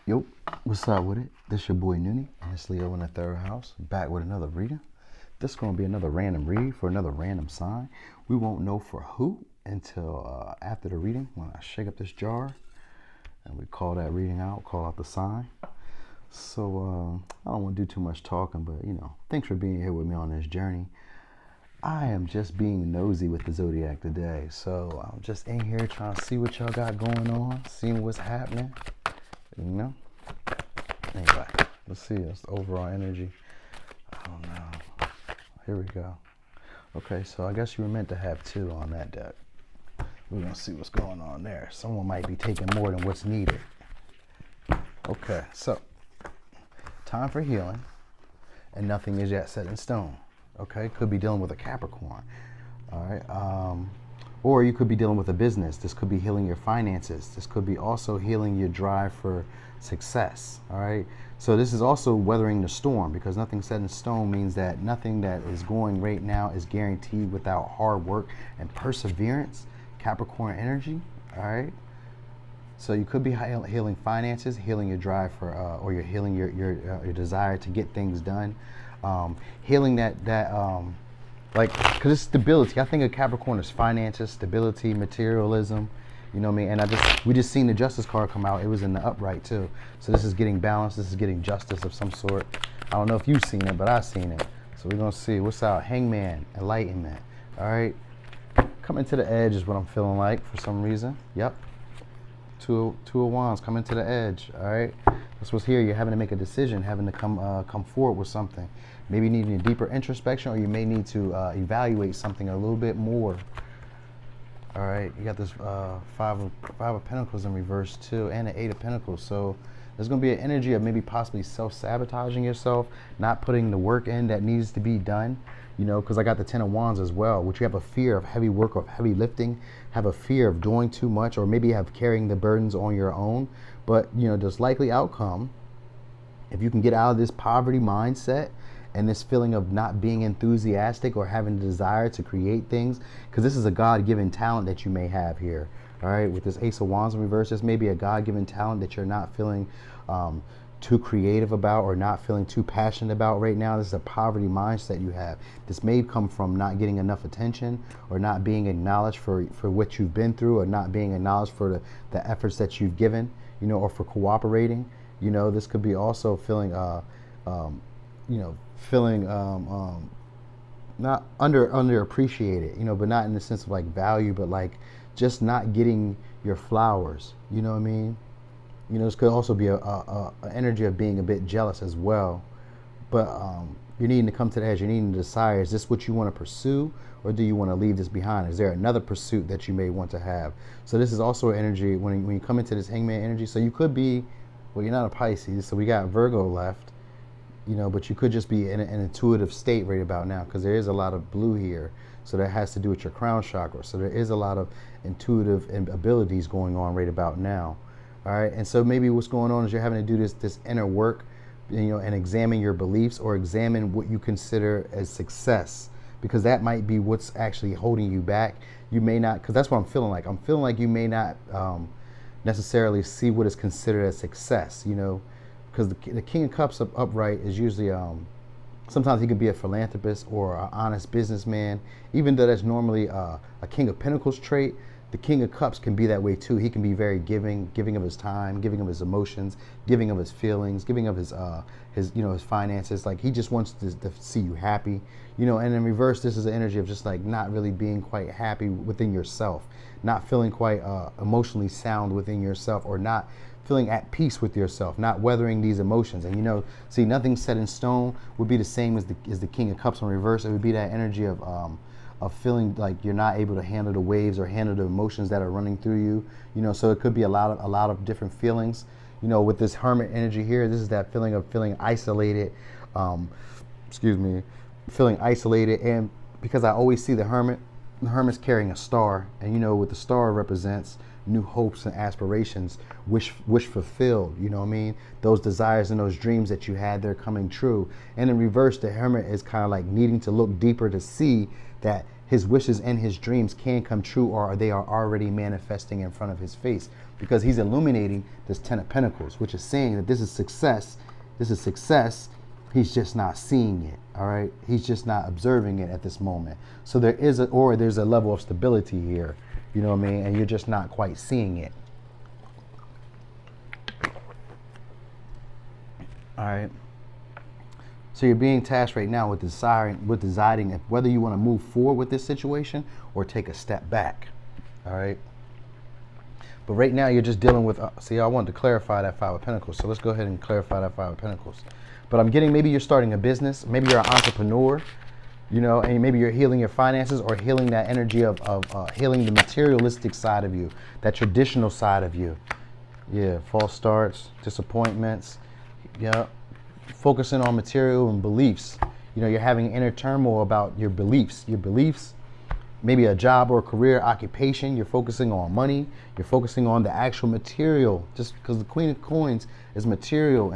Yo, what's up with it? This your boy Noonie, and it's Leo in the third house, back with another reading. This is going to be another random read for another random sign. We won't know for who until after the reading when I shake up this jar and we call that reading out, call out the sign. So I don't want to do too much talking, but thanks for being here with me on this journey. I am just being nosy with the zodiac today, so I'm just in here trying to see what y'all got going on, seeing what's happening. Anyway, let's see. That's the overall energy. I don't know. Here we go. Okay, so I guess you were meant to have two on that deck. We're going to see what's going on there. Someone might be taking more than what's needed. Okay, so time for healing, and nothing is yet set in stone. Okay, could be dealing with a Capricorn. All right. Or you could be dealing with a business. This could be healing your finances. This could be also healing your drive for success. All right. So this is also weathering the storm, because nothing set in stone means that nothing that is going right now is guaranteed without hard work and perseverance. Capricorn energy. All right. So you could be healing finances, healing your drive for, or you're healing your desire to get things done, healing because it's stability. I think of Capricorn as finances, stability, materialism, you know what I mean? And we just seen the justice card come out. It was in the upright too. So this is getting balance. This is getting justice of some sort. I don't know if you've seen it, but I've seen it. So we're going to see what's out. Hangman, enlightenment. All right. Coming to the edge is what I'm feeling like for some reason. Yep. Two of Wands, coming to the edge. All right. That's what's here. You're having to make a decision, having to come forward with something. Maybe needing a deeper introspection, or you may need to evaluate something a little bit more. All right, you got this five of Pentacles in reverse too, and an Eight of Pentacles. So there's going to be an energy of maybe possibly self-sabotaging yourself, not putting the work in that needs to be done. Because I got the Ten of Wands as well, which you have a fear of heavy work, of heavy lifting, have a fear of doing too much, or maybe have carrying the burdens on your own. But there's likely outcome if you can get out of this poverty mindset and this feeling of not being enthusiastic or having the desire to create things, because this is a God-given talent that you may have here. All right, with this Ace of Wands in reverse, this may be a God-given talent that you're not feeling too creative about, or not feeling too passionate about right now. This is a poverty mindset you have. This may come from not getting enough attention, or not being acknowledged for what you've been through, or not being acknowledged for the efforts that you've given, or for cooperating. This could be also feeling not underappreciated, but not in the sense of like value, but like just not getting your flowers. You know what I mean? This could also be a energy of being a bit jealous as well. But you're needing to come to the edge. You're needing to decide, is this what you want to pursue, or do you want to leave this behind? Is there another pursuit that you may want to have? So this is also an energy when you come into this Hangman energy. So you could be, well, you're not a Pisces, so we got Virgo left. But you could just be in an intuitive state right about now, because there is a lot of blue here. So that has to do with your crown chakra. So there is a lot of intuitive abilities going on right about now. All right. And so maybe what's going on is you're having to do this inner work, and examine your beliefs, or examine what you consider as success, because that might be what's actually holding you back. You may not, because that's what I'm feeling like. I'm feeling like you may not necessarily see what is considered as success, because the King of Cups upright is usually, sometimes he can be a philanthropist or an honest businessman. Even though that's normally a King of Pentacles trait, the King of Cups can be that way too. He can be very giving of his time, giving of his emotions, giving of his feelings, giving of his finances. Like, he just wants to see you happy, and in reverse, this is an energy of just like not really being quite happy within yourself, not feeling quite emotionally sound within yourself, or not feeling at peace with yourself, not weathering these emotions. And see, nothing set in stone would be the same as the King of Cups in reverse. It would be that energy of feeling like you're not able to handle the waves or handle the emotions that are running through you. So it could be a lot of different feelings. With this Hermit energy here, this is that feeling of feeling isolated. Feeling isolated, and because I always see the Hermit's carrying a star, and what the star represents, new hopes and aspirations, wish fulfilled, you know what I mean? Those desires and those dreams that you had, they're coming true. And in reverse, the Hermit is kind of like needing to look deeper to see that his wishes and his dreams can come true, or they are already manifesting in front of his face, because he's illuminating this 10 of Pentacles, which is saying that this is success. This is success. He's just not seeing it. All right. He's just not observing it at this moment. So there's a level of stability here. You know what I mean? And you're just not quite seeing it. All right. So you're being tasked right now with deciding if whether you want to move forward with this situation or take a step back. All right. But right now you're just dealing with, see, I wanted to clarify that 5 of Pentacles. So let's go ahead and clarify that 5 of Pentacles. But I'm getting, maybe you're starting a business. Maybe you're an entrepreneur, you know, and maybe you're healing your finances or healing that energy of healing the materialistic side of you, that traditional side of you. Yeah, false starts, disappointments. Yeah. Focusing on material and beliefs. You know, you're having inner turmoil about your beliefs. Maybe a job or career, occupation. You're focusing on money. You're focusing on the actual material, just because the Queen of Coins is material.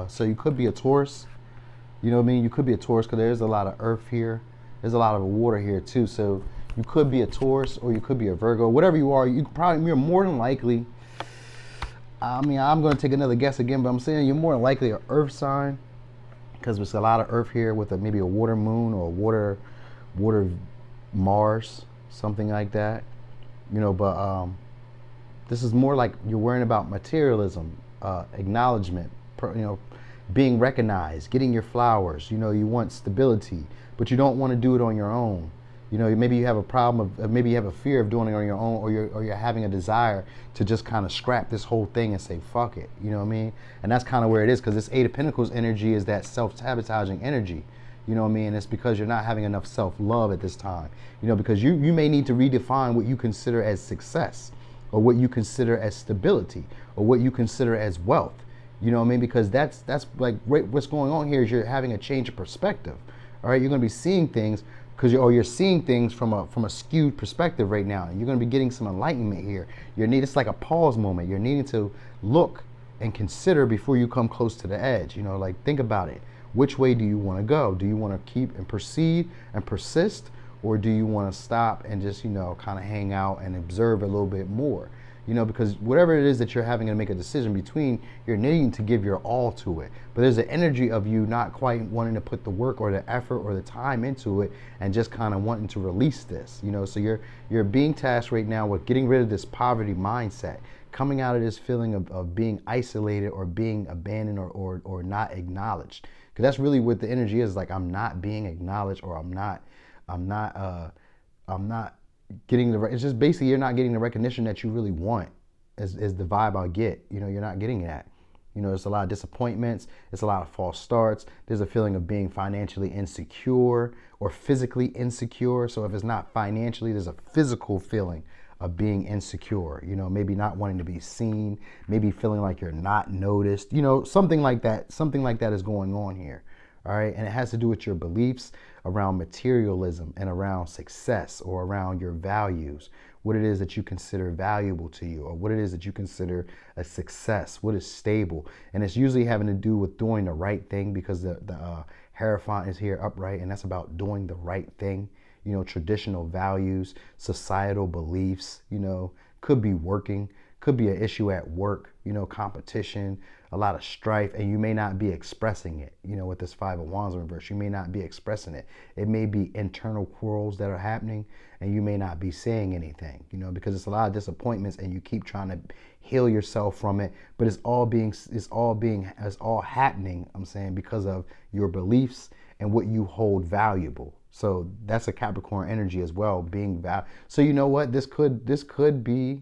So you could be a Taurus. You know what I mean? You could be a Taurus because there's a lot of earth here. There's a lot of water here too. So you could be a Taurus or you could be a Virgo. Whatever you are, you're more than likely. I mean, I'm going to take another guess again, but I'm saying you're more than likely an earth sign, because there's a lot of earth here with maybe a water moon or a water Mars, something like that. You know, but this is more like you're worrying about materialism, acknowledgement, you know, being recognized, getting your flowers. You know, you want stability, but you don't want to do it on your own. You know, maybe you have a problem of, maybe you have a fear of doing it on your own, or you're having a desire to just kind of scrap this whole thing and say, fuck it. You know what I mean? And that's kind of where it is, because this 8 of Pentacles energy is that self-sabotaging energy. You know what I mean? And it's because you're not having enough self-love at this time. You know, because you may need to redefine what you consider as success, or what you consider as stability, or what you consider as wealth. You know what I mean? Because that's like what's going on here is you're having a change of perspective. All right, you're going to be seeing things you're seeing things from a skewed perspective right now, and you're going to be getting some enlightenment here. It's like a pause moment. You're needing to look and consider before you come close to the edge. You know, like, think about it. Which way do you want to go? Do you want to keep and proceed and persist, or do you want to stop and just, you know, kind of hang out and observe a little bit more? You know, because whatever it is that you're having to make a decision between, you're needing to give your all to it. But there's an energy of you not quite wanting to put the work or the effort or the time into it, and just kind of wanting to release this. You know, so you're being tasked right now with getting rid of this poverty mindset, coming out of this feeling of being isolated or being abandoned or not acknowledged. Because that's really what the energy is. Like, I'm not being acknowledged, or I'm not getting it's just basically you're not getting the recognition that you really want, is the vibe I get. You know, you're not getting that. You know, there's a lot of disappointments. It's a lot of false starts. There's a feeling of being financially insecure or physically insecure. So if it's not financially, there's a physical feeling of being insecure. You know, maybe not wanting to be seen, maybe feeling like you're not noticed. You know, something like that. Something like that is going on here. All right. And it has to do with your beliefs around materialism and around success, or around your values, what it is that you consider valuable to you, or what it is that you consider a success, what is stable. And it's usually having to do with doing the right thing, because the Hierophant is here upright, and that's about doing the right thing. You know, traditional values, societal beliefs, you know, could be working, could be an issue at work, you know, competition, a lot of strife, and you may not be expressing it. You know, with this 5 of Wands in reverse, you may not be expressing it. It may be internal quarrels that are happening, and you may not be saying anything, you know, because it's a lot of disappointments, and you keep trying to heal yourself from it, but it's all happening, I'm saying, because of your beliefs and what you hold valuable. So that's a Capricorn energy as well, being so you know what, this could be,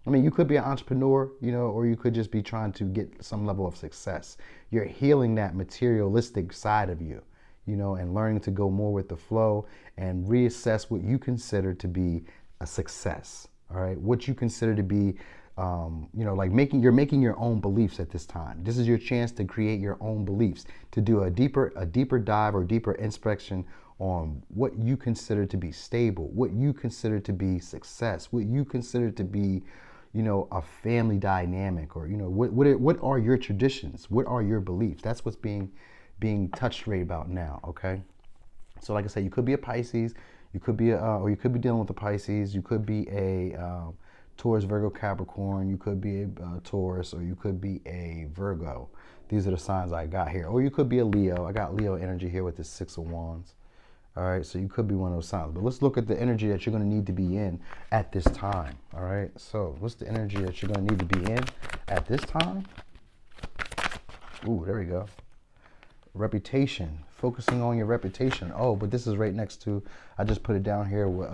I mean, you could be an entrepreneur, you know, or you could just be trying to get some level of success. You're healing that materialistic side of you, you know, and learning to go more with the flow and reassess what you consider to be a success. All right. What you consider to be, you know, like you're making your own beliefs at this time. This is your chance to create your own beliefs, to do a deeper dive or deeper inspection on what you consider to be stable, what you consider to be success, what you consider to be, you know, a family dynamic, or, you know, what are your traditions? What are your beliefs? That's what's being touched right about now. Okay. So like I said, you could be a Pisces, You could be or you could be dealing with the Pisces. You could be a Taurus, Virgo, Capricorn. You could be a Taurus, or you could be a Virgo. These are the signs I got here. Or you could be a Leo. I got Leo energy here with the Six of Wands. All right, so you could be one of those signs. But let's look at the energy that you're going to need to be in at this time. All right, so what's the energy that you're going to need to be in at this time? Ooh, there we go. Reputation, focusing on your reputation. Oh, but this is right next to, I just put it down here with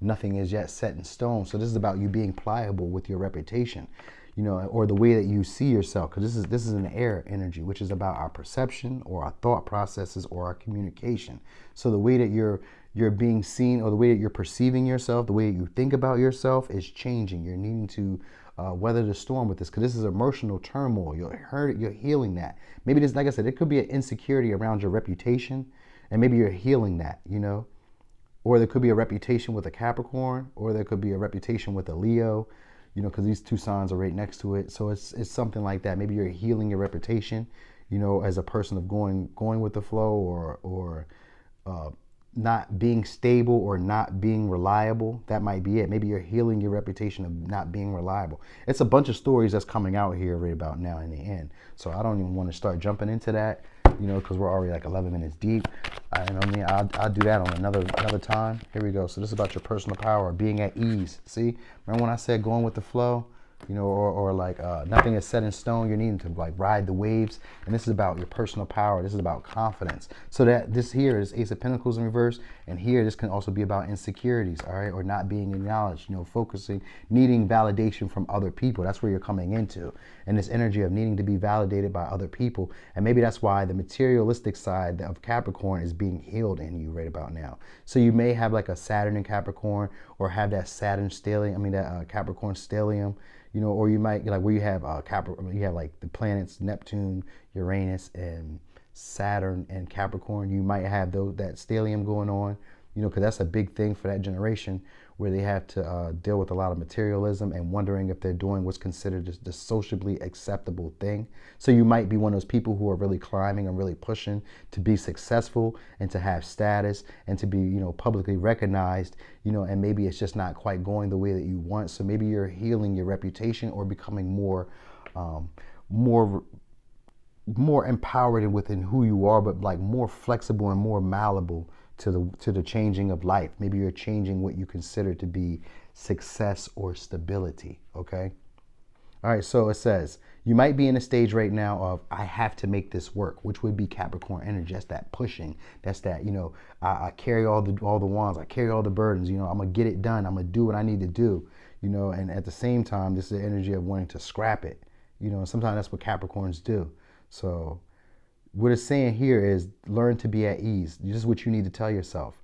nothing is yet set in stone. So this is about you being pliable with your reputation, you know, or the way that you see yourself, because this is an air energy, which is about our perception or our thought processes or our communication. So the way that you're being seen, or the way that you're perceiving yourself, the way that you think about yourself is changing. You're needing to weather the storm with this, because this is emotional turmoil. You're healing that. Maybe this, like I said, it could be an insecurity around your reputation, and maybe you're healing that, you know. Or there could be a reputation with a Capricorn, or there could be a reputation with a Leo, you know, because these two signs are right next to it. So it's something like that. Maybe you're healing your reputation, you know, as a person of going with the flow, or not being stable or not being reliable. That might be it. Maybe you're healing your reputation of not being reliable. It's a bunch of stories that's coming out here right about now in the end. So I don't even want to start jumping into that, you know, because we're already like 11 minutes deep. You know what I mean? I'll do that on another time. Here we go. So this is about your personal power, being at ease. See, remember when I said going with the flow? You know, or like nothing is set in stone. You're needing to like ride the waves. And this is about your personal power. This is about confidence. So that this here is Ace of Pentacles in reverse. And here, this can also be about insecurities, all right? Or not being acknowledged, you know, focusing, needing validation from other people. That's where you're coming into. And this energy of needing to be validated by other people. And maybe that's why the materialistic side of Capricorn is being healed in you right about now. So you may have like a Saturn in Capricorn, or have that Saturn stellium, that Capricorn stellium, you know, or you might, like where you have Capricorn, you have like the planets Neptune, Uranus, and Saturn and Capricorn. You might have that stellium going on, you know, because that's a big thing for that generation, where they have to deal with a lot of materialism and wondering if they're doing what's considered the sociably acceptable thing. So you might be one of those people who are really climbing and really pushing to be successful and to have status and to be, you know, publicly recognized, you know, and maybe it's just not quite going the way that you want. So maybe you're healing your reputation, or becoming more empowered within who you are, but like more flexible and more malleable to the changing of life. Maybe you're changing what you consider to be success or stability. Okay. All right. So it says you might be in a stage right now of, I have to make this work, which would be Capricorn energy. That's that pushing. That's that, you know, I carry all the wands. I carry all the burdens. You know, I'm going to get it done. I'm going to do what I need to do, you know, and at the same time, this is the energy of wanting to scrap it, you know, and sometimes that's what Capricorns do. So what it's saying here is learn to be at ease. This is what you need to tell yourself.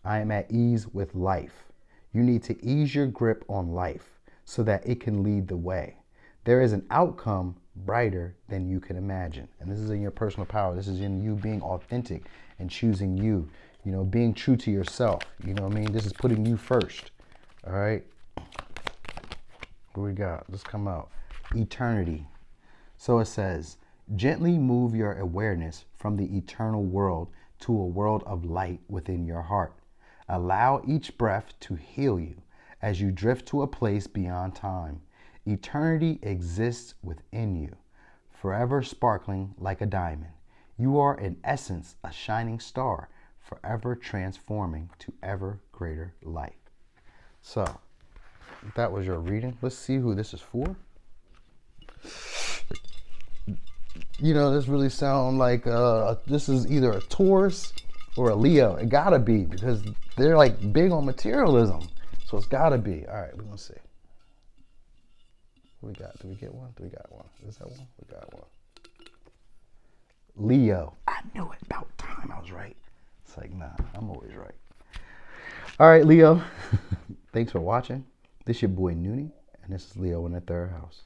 I am at ease with life. You need to ease your grip on life so that it can lead the way. There is an outcome brighter than you can imagine. And this is in your personal power. This is in you being authentic and choosing you, you know, being true to yourself. You know what I mean? This is putting you first. All right. What we got? Let's come out. Eternity. So it says, gently move your awareness from the eternal world to a world of light within your heart. Allow each breath to heal you as you drift to a place beyond time. Eternity exists within you, forever sparkling like a diamond. You are in essence a shining star, forever transforming to ever greater light. So that was your reading. Let's see who this is for. You know, this really sounds like this is either a Taurus or a Leo. It gotta be, because they're like big on materialism. So it's gotta be. All right, we're gonna see. What we got? Do we get one? Do we got one? Is that one? We got one. Leo. I knew it. About time I was right. It's like, nah, I'm always right. All right, Leo. Thanks for watching. This is your boy Noonie, and this is Leo in the third house.